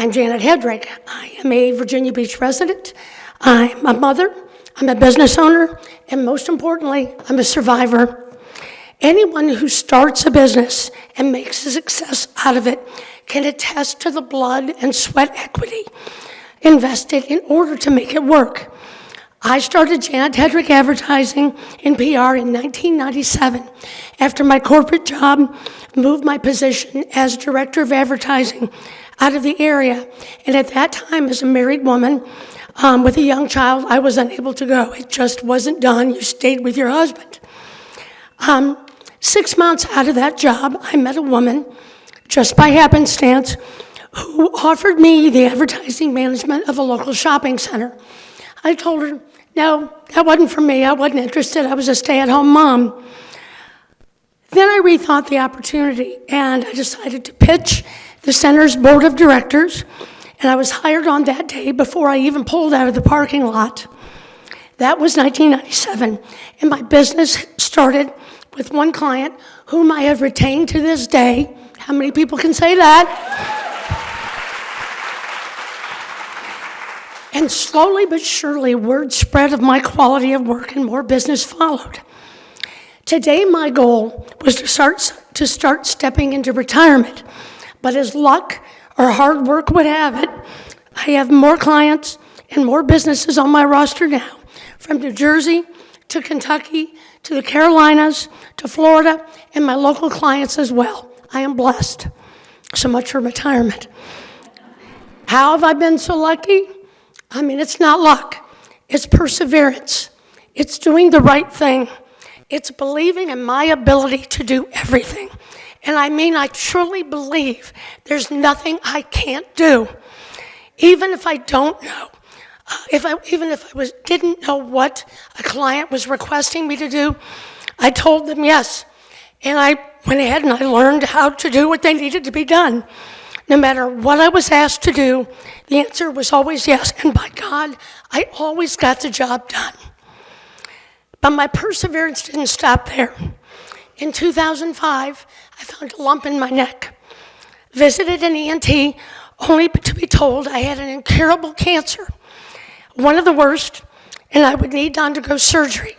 I'm Janet Headrick. I am a Virginia Beach resident. I'm a mother, I'm a business owner, and most importantly, I'm a survivor. Anyone who starts a business and makes a success out of it can attest to the blood and sweat equity invested in order to make it work. I started Janet Headrick Advertising in PR in 1997 after my corporate job moved my position as Director of Advertising out of the area. And at that time, as a married woman with a young child, I was unable to go. It just wasn't done. You stayed with your husband. 6 months out of that job, I met a woman, just by happenstance, who offered me the advertising management of a local shopping center. I told her, no, that wasn't for me. I wasn't interested. I was a stay-at-home mom. Then I rethought the opportunity, and I decided to pitch the center's board of directors, and I was hired on that day before I even pulled out of the parking lot. That was 1997, and my business started with one client whom I have retained to this day. How many people can say that? And slowly but surely, word spread of my quality of work and more business followed. Today, my goal was to start stepping into retirement. But as luck or hard work would have it, I have more clients and more businesses on my roster now, from New Jersey to Kentucky to the Carolinas to Florida, and my local clients as well. I am blessed. So much for retirement. How have I been so lucky? I mean, it's not luck. It's perseverance. It's doing the right thing. It's believing in my ability to do everything. And I mean, I truly believe there's nothing I can't do. Even if I don't know, even if I didn't know what a client was requesting me to do, I told them yes. And I went ahead and I learned how to do what they needed to be done. No matter what I was asked to do, the answer was always yes. And by God, I always got the job done. But my perseverance didn't stop there. In 2005, I found a lump in my neck. Visited an ENT only to be told I had an incurable cancer, one of the worst, and I would need to undergo surgery.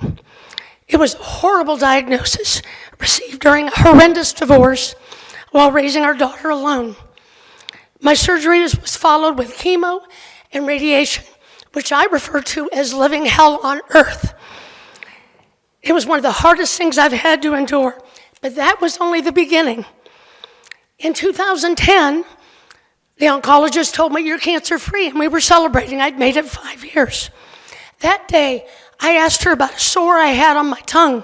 It was a horrible diagnosis received during a horrendous divorce while raising our daughter alone. My surgery was followed with chemo and radiation, which I refer to as living hell on earth. It was one of the hardest things I've had to endure, but that was only the beginning. In 2010, the oncologist told me, you're cancer-free, and we were celebrating. I'd made it 5 years. That day, I asked her about a sore I had on my tongue.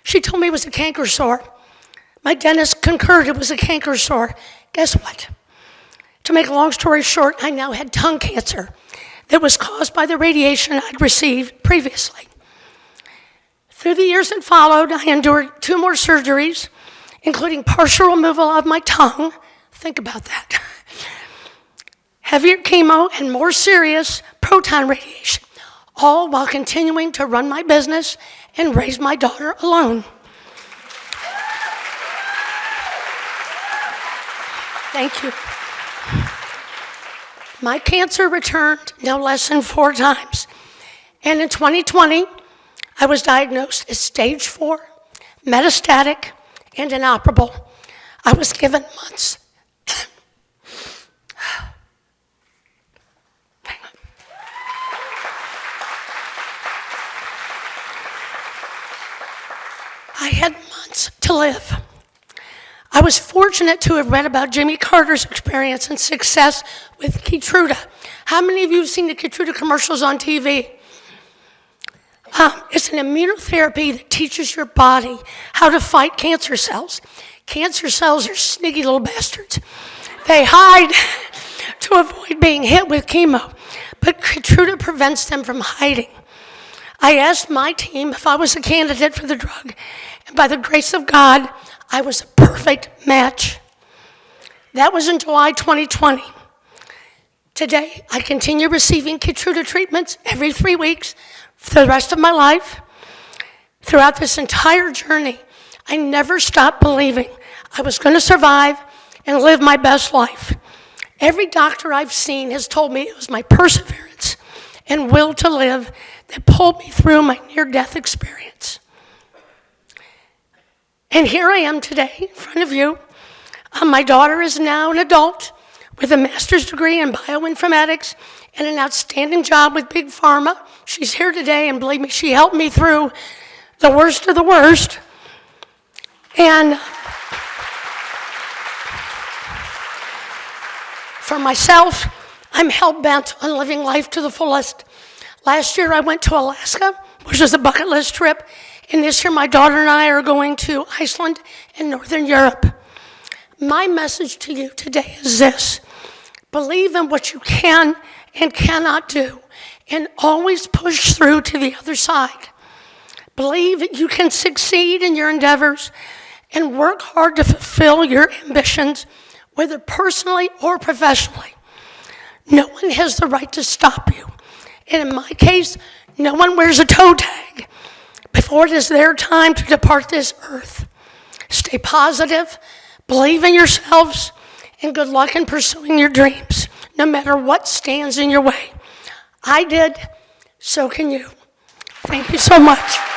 She told me it was a canker sore. My dentist concurred it was a canker sore. Guess what? To make a long story short, I now had tongue cancer that was caused by the radiation I'd received previously. Through the years that followed, I endured 2 more surgeries, including partial removal of my tongue. Think about that. Heavier chemo and more serious proton radiation, all while continuing to run my business and raise my daughter alone. Thank you. My cancer returned no less than 4 times. And in 2020, I was diagnosed as stage 4, metastatic, and inoperable. I was given months. I had months to live. I was fortunate to have read about Jimmy Carter's experience and success with Keytruda. How many of you have seen the Keytruda commercials on TV? It's an immunotherapy that teaches your body how to fight cancer cells. Cancer cells are sneaky little bastards. They hide to avoid being hit with chemo, but Keytruda prevents them from hiding. I asked my team if I was a candidate for the drug, and by the grace of God, I was a perfect match. That was in July 2020. Today, I continue receiving Keytruda treatments every 3 weeks for the rest of my life. Throughout this entire journey, I never stopped believing I was going to survive and live my best life. Every doctor I've seen has told me it was my perseverance and will to live that pulled me through my near-death experience. And here I am today in front of you. My daughter is now an adult with a master's degree in bioinformatics and an outstanding job with Big Pharma. She's here today, and believe me, she helped me through the worst of the worst. And for myself, I'm hell-bent on living life to the fullest. Last year, I went to Alaska, which was a bucket list trip, and this year, my daughter and I are going to Iceland and Northern Europe. My message to you today is this: believe in what you can and cannot do, and always push through to the other side. Believe that you can succeed in your endeavors and work hard to fulfill your ambitions, whether personally or professionally. No one has the right to stop you. And in my case, no one wears a toe tag before it is their time to depart this earth. Stay positive, believe in yourselves, and good luck in pursuing your dreams, no matter what stands in your way. I did, so can you. Thank you so much.